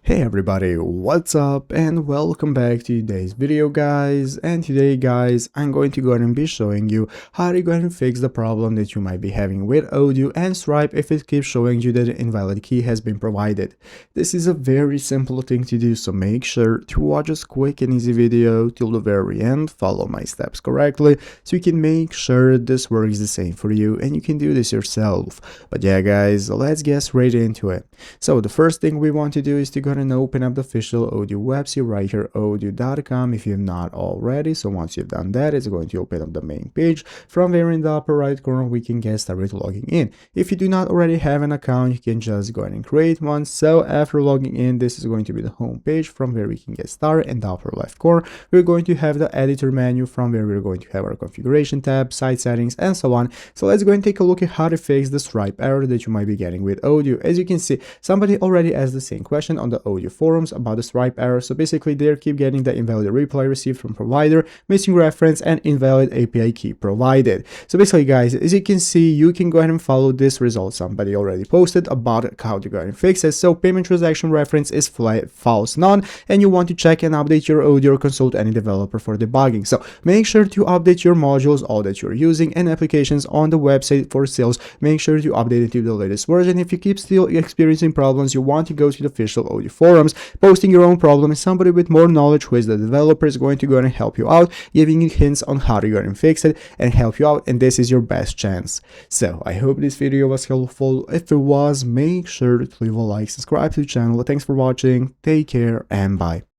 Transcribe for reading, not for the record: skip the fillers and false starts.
Hey everybody, what's up and welcome back to today's video guys. And today guys, I'm going to go ahead and be showing you how to go ahead and fix the problem that you might be having with Odoo and Stripe if it keeps showing you that an invalid key has been provided. This is a very simple thing to do, so make sure to watch this quick and easy video till the very end, follow my steps correctly so you can make sure this works the same for you and you can do this yourself. But yeah guys, let's get straight into it. So the first thing we want to do is to go ahead and open up the official Odoo website right here, odoo.com, if you've not already. So once you've done that, it's going to open up the main page. From there in the upper right corner, we can get started logging in. If you do not already have an account, you can just go ahead and create one. So after logging in, this is going to be the home page. From where we can get started. In the upper left corner, we're going to have the editor menu. From where we're going to have our configuration tab, site settings, and so on. So let's go and take a look at how to fix the Stripe error that you might be getting with Odoo. As you can see, somebody already asked the same question on the Odoo forums about the Stripe error. So basically they keep getting the invalid reply received from provider, missing reference, and invalid API key provided. So basically guys, as you can see, you can go ahead and follow this result somebody already posted about how to go ahead and fix it. So payment transaction reference is false none, and you want to check and update your Odoo or consult any developer for debugging. So make sure to update your modules, all that you're using, and applications on the website for sales. Make sure to update it to the latest version. If you keep still experiencing problems, you want to go to the official Odoo forums, posting your own problem, and somebody with more knowledge who is the developer is going to go and help you out, giving you hints on how to go and fix it and help you out, and this is your best chance. So I hope this video was helpful. If it was, make sure to leave a like, subscribe to the channel. Thanks for watching, take care, and bye.